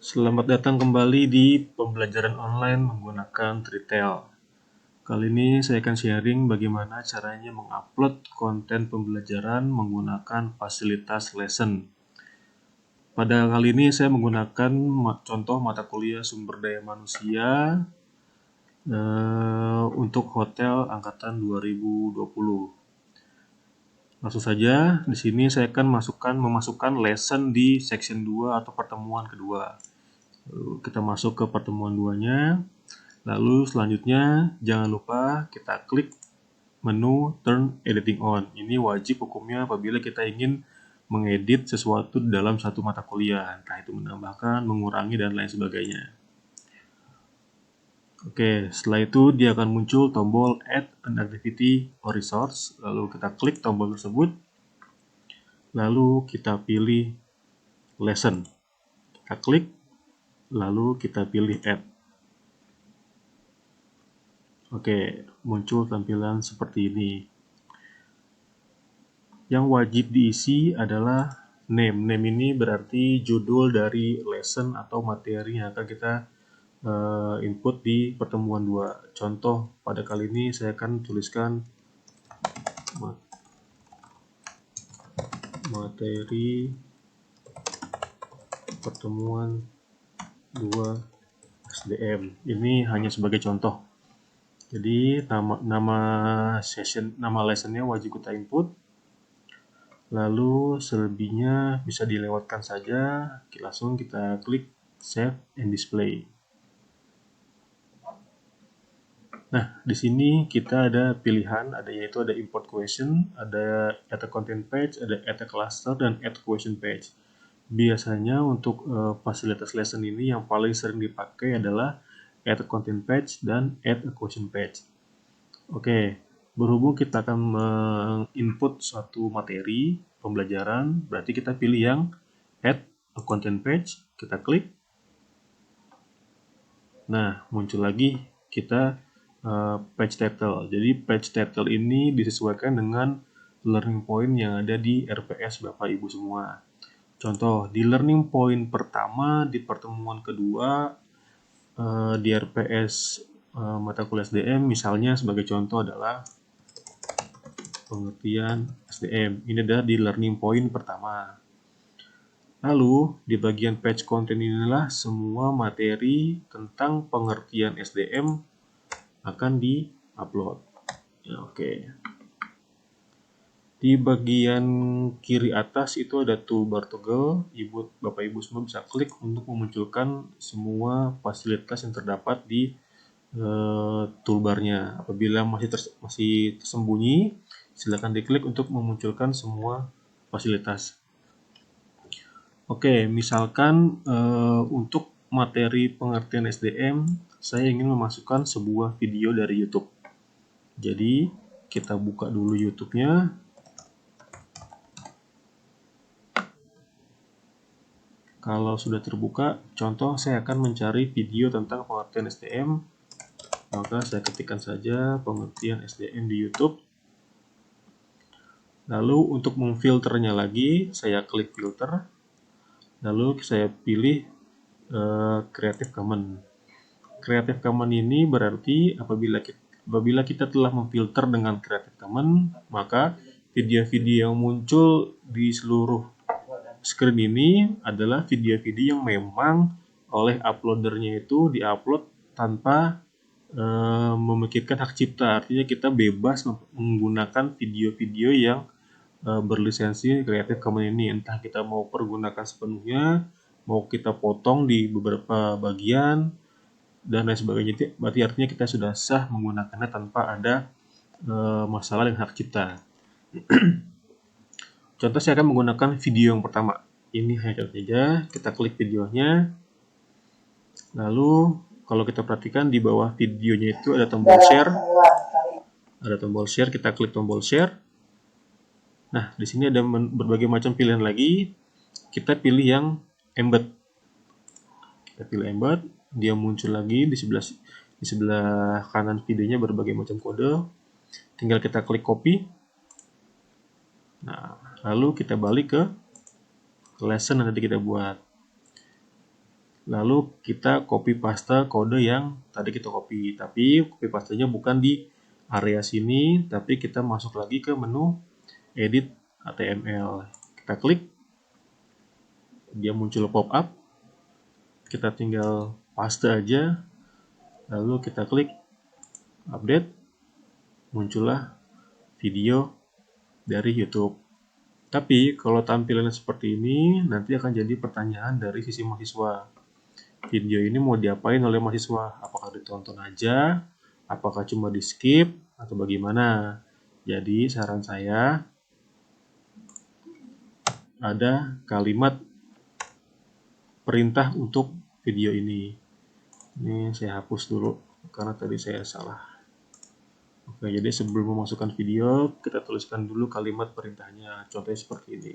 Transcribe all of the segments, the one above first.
Selamat datang kembali di pembelajaran online menggunakan Tritel. Kali ini saya akan sharing bagaimana caranya mengupload konten pembelajaran menggunakan fasilitas lesson. Pada kali ini saya menggunakan contoh mata kuliah sumber daya manusia untuk hotel angkatan 2020. Langsung saja, di sini saya akan memasukkan lesson di section 2 atau pertemuan kedua. Kita masuk ke pertemuan 2-nya. Lalu selanjutnya jangan lupa kita klik menu Turn Editing On. Ini wajib hukumnya apabila kita ingin mengedit sesuatu dalam satu mata kuliah, entah itu menambahkan, mengurangi, dan lain sebagainya. Oke, setelah itu dia akan muncul tombol Add an Activity or Resource. Lalu kita klik tombol tersebut. Lalu kita pilih Lesson. Kita klik, lalu kita pilih Add. Oke, muncul tampilan seperti ini. Yang wajib diisi adalah name. Name ini berarti judul dari lesson atau materi yang akan kita input di pertemuan 2. Contoh, pada kali ini saya akan tuliskan materi pertemuan 2 SDM. Ini hanya sebagai contoh. Jadi nama lessonnya wajib kita input. Lalu selebihnya bisa dilewatkan saja. Langsung kita klik Save and Display. Nah, di sini kita ada pilihan, yaitu ada import question, ada add a content page, ada add a cluster, dan add question page. Biasanya untuk fasilitas lesson ini yang paling sering dipakai adalah add a content page dan add a question page. Oke, berhubung kita akan menginput suatu materi pembelajaran, berarti kita pilih yang add a content page, kita klik. Nah, muncul lagi kita page title. Jadi page title ini disesuaikan dengan learning point yang ada di RPS Bapak Ibu semua. Contoh, di learning point pertama di pertemuan kedua di RPS mata kuliah SDM, misalnya sebagai contoh adalah pengertian SDM. Ini adalah di learning point pertama. Lalu, di bagian page content inilah semua materi tentang pengertian SDM akan di-upload. Ya, oke. Di bagian kiri atas itu ada toolbar toggle. Bapak Ibu semua bisa klik untuk memunculkan semua fasilitas yang terdapat di toolbarnya. Apabila masih tersembunyi, silakan diklik untuk memunculkan semua fasilitas. Oke, misalkan untuk materi pengertian SDM, saya ingin memasukkan sebuah video dari YouTube. Jadi, kita buka dulu YouTube-nya. Kalau sudah terbuka, contoh saya akan mencari video tentang pengertian SDM. Maka saya ketikkan saja pengertian SDM di YouTube. Lalu untuk memfilternya lagi, saya klik filter. Lalu saya pilih Creative Commons. Creative Commons ini berarti apabila kita telah memfilter dengan Creative Commons, maka video-video yang muncul di seluruh screen ini adalah video-video yang memang oleh uploadernya itu diupload tanpa memikirkan hak cipta. Artinya kita bebas menggunakan video-video yang berlisensi Creative Commons ini. Entah kita mau pergunakan sepenuhnya, mau kita potong di beberapa bagian, dan lain sebagainya. Berarti artinya kita sudah sah menggunakannya tanpa ada masalah dengan hak cipta. Contoh saya akan menggunakan video yang pertama. Ini hanya contoh saja. Kita klik videonya. Lalu kalau kita perhatikan di bawah videonya itu ada tombol share. Ada tombol share, kita klik tombol share. Nah, di sini ada berbagai macam pilihan lagi. Kita pilih yang embed. Kita pilih embed, dia muncul lagi di sebelah kanan videonya berbagai macam kode. Tinggal kita klik copy. Nah, lalu kita balik ke lesson yang tadi kita buat. Lalu kita copy paste kode yang tadi kita copy, tapi copy pastenya bukan di area sini, tapi kita masuk lagi ke menu edit HTML. Kita klik, dia muncul pop up, kita tinggal paste aja, lalu kita klik update, muncullah video dari YouTube. Tapi kalau tampilannya seperti ini, nanti akan jadi pertanyaan dari sisi mahasiswa. Video ini mau diapain oleh mahasiswa? Apakah ditonton aja? Apakah cuma di skip? Atau bagaimana? Jadi saran saya ada kalimat perintah untuk video ini. Ini saya hapus dulu karena tadi saya salah. Oke, jadi sebelum memasukkan video, kita tuliskan dulu kalimat perintahnya. Contohnya seperti ini.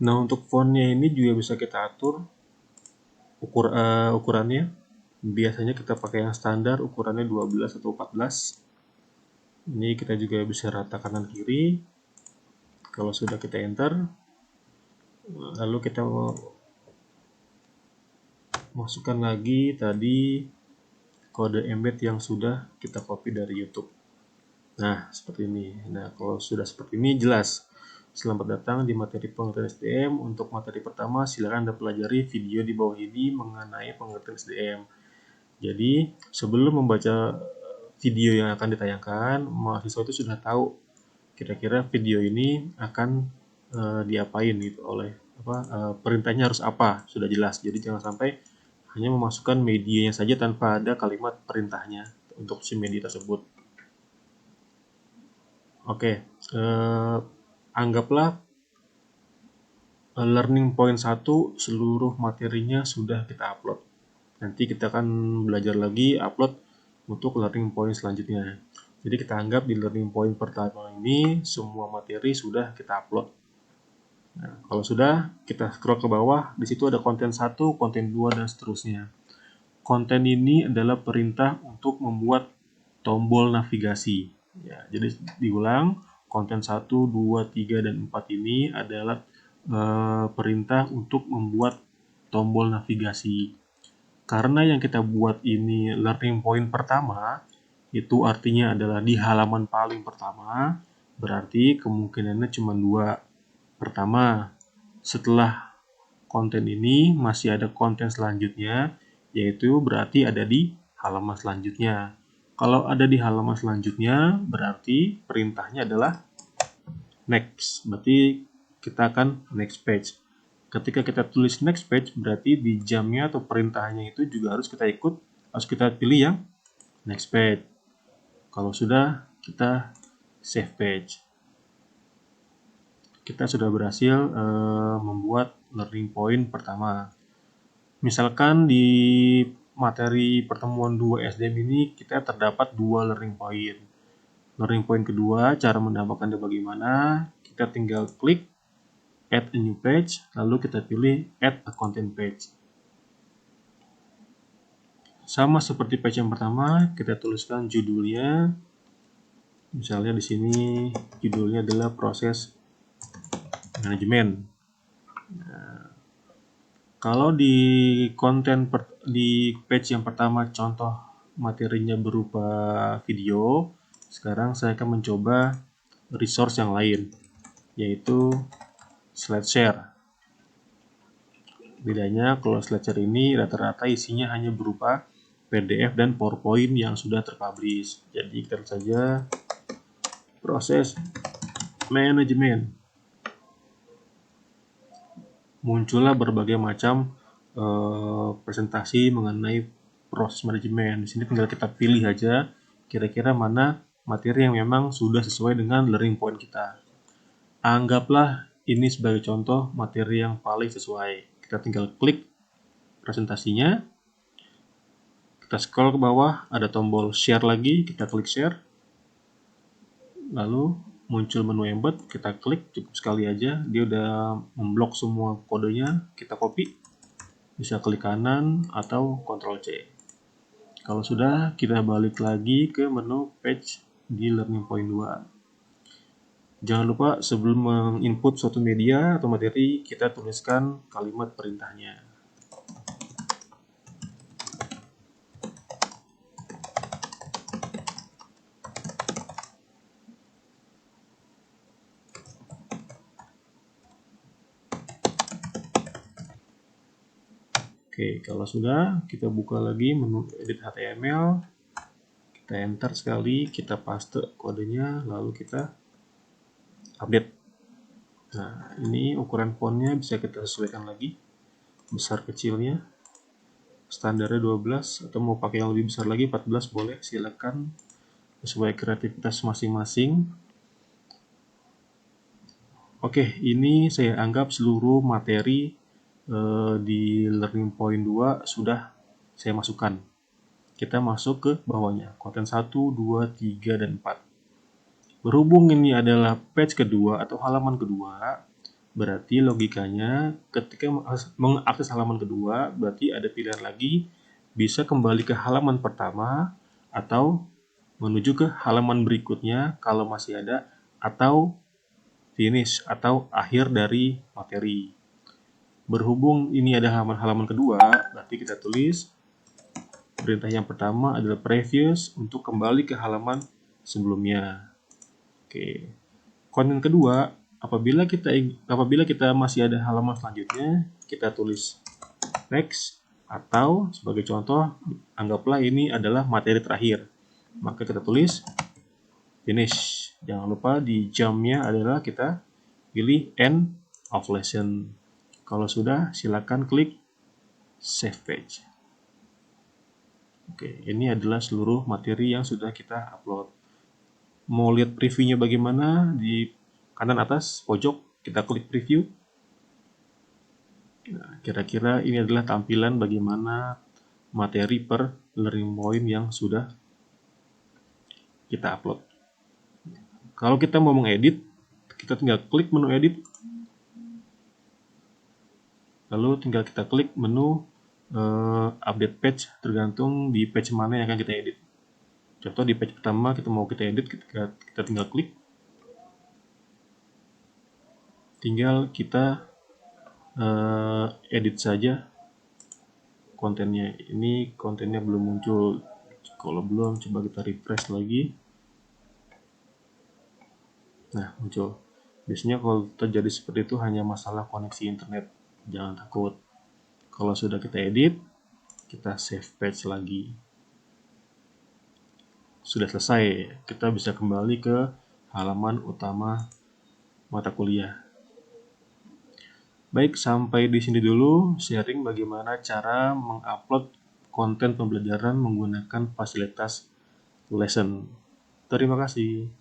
Nah, untuk fontnya ini juga bisa kita atur ukurannya. Biasanya kita pakai yang standar, ukurannya 12 atau 14. Ini kita juga bisa rata kanan kiri. Kalau sudah kita enter, lalu kita masukkan lagi tadi kode embed yang sudah kita copy dari YouTube. Nah, seperti ini. Nah, kalau sudah seperti ini jelas. Selamat datang di materi pengertian SDM. Untuk materi pertama, silakan Anda pelajari video di bawah ini mengenai pengertian SDM. Jadi, sebelum membaca video yang akan ditayangkan, mahasiswa itu sudah tahu kira-kira video ini akan diapain gitu oleh perintahnya harus apa, sudah jelas. Jadi jangan sampai hanya memasukkan medianya saja tanpa ada kalimat perintahnya untuk si media tersebut. Oke, anggaplah learning point 1 seluruh materinya sudah kita upload. Nanti kita akan belajar lagi upload untuk learning point selanjutnya. Jadi kita anggap di learning point pertama ini semua materi sudah kita upload. Nah, kalau sudah, kita scroll ke bawah, di situ ada konten 1, konten 2, dan seterusnya. Konten ini adalah perintah untuk membuat tombol navigasi. Ya, jadi diulang, konten 1, 2, 3, dan 4 ini adalah perintah untuk membuat tombol navigasi. Karena yang kita buat ini learning point pertama, itu artinya adalah di halaman paling pertama, berarti kemungkinannya cuma 2. Pertama, setelah konten ini masih ada konten selanjutnya, yaitu berarti ada di halaman selanjutnya. Kalau ada di halaman selanjutnya, berarti perintahnya adalah next. Berarti kita akan next page. Ketika kita tulis next page, berarti di jamnya atau perintahnya itu juga harus kita ikut, harus kita pilih yang next page. Kalau sudah, kita save page. Kita sudah berhasil membuat learning point pertama. Misalkan di materi pertemuan 2 SDM ini kita terdapat 2 learning point. Learning point kedua, cara menambahkannya bagaimana? Kita tinggal klik add a new page, lalu kita pilih add a content page. Sama seperti page yang pertama, kita tuliskan judulnya. Misalnya di sini judulnya adalah proses manajemen. Nah, kalau di konten di page yang pertama contoh materinya berupa video, sekarang saya akan mencoba resource yang lain, yaitu SlideShare. Bedanya kalau SlideShare ini rata-rata isinya hanya berupa PDF dan PowerPoint yang sudah terpublish. Jadi kita lihat saja proses manajemen. Muncullah berbagai macam presentasi mengenai proses manajemen. Di sini tinggal kita pilih aja kira-kira mana materi yang memang sudah sesuai dengan learning point kita. Anggaplah ini sebagai contoh materi yang paling sesuai. Kita tinggal klik presentasinya. Kita scroll ke bawah, ada tombol share lagi, kita klik share. Lalu muncul menu embed, kita klik, cukup sekali aja, dia udah memblok semua kodenya, kita copy, bisa klik kanan atau Ctrl C. Kalau sudah, kita balik lagi ke menu page di Learning Point 2. Jangan lupa sebelum menginput suatu media atau materi, kita tuliskan kalimat perintahnya. Oke, kalau sudah, kita buka lagi menu edit HTML, kita enter sekali, kita paste kodenya, lalu kita update. Nah, ini ukuran fontnya bisa kita sesuaikan lagi, besar kecilnya, standarnya 12, atau mau pakai yang lebih besar lagi, 14 boleh, silakan, sesuai kreativitas masing-masing. Oke, ini saya anggap seluruh materi di Learning Point 2 sudah saya masukkan. Kita masuk ke bawahnya, konten 1, 2, 3, dan 4. Berhubung ini adalah page kedua atau halaman kedua, berarti logikanya ketika mengakses halaman kedua, berarti ada pilihan lagi, bisa kembali ke halaman pertama, atau menuju ke halaman berikutnya kalau masih ada, atau finish atau akhir dari materi. Berhubung ini ada halaman kedua, berarti kita tulis perintah yang pertama adalah previous untuk kembali ke halaman sebelumnya. Oke. Konten kedua, apabila kita masih ada halaman selanjutnya, kita tulis next, atau sebagai contoh, anggaplah ini adalah materi terakhir. Maka kita tulis finish. Jangan lupa di jamnya adalah kita pilih end of lesson. Kalau sudah, silakan klik save page. Oke, ini adalah seluruh materi yang sudah kita upload. Mau lihat previewnya bagaimana? Di kanan atas pojok kita klik preview. Nah, kira-kira ini adalah tampilan bagaimana materi per Learning Point yang sudah kita upload. Kalau kita mau mengedit, kita tinggal klik menu edit, lalu tinggal kita klik menu update page, tergantung di page mana yang akan kita edit. Contoh di page pertama kita mau kita edit, kita tinggal klik, tinggal kita edit saja kontennya. Ini kontennya belum muncul. Kalau belum, coba kita refresh lagi. Nah, muncul. Biasanya kalau terjadi seperti itu hanya masalah koneksi internet. Jangan takut. Kalau sudah kita edit, kita save page lagi. Sudah selesai. Kita bisa kembali ke halaman utama mata kuliah. Baik, sampai di sini dulu sharing bagaimana cara mengupload konten pembelajaran menggunakan fasilitas lesson. Terima kasih.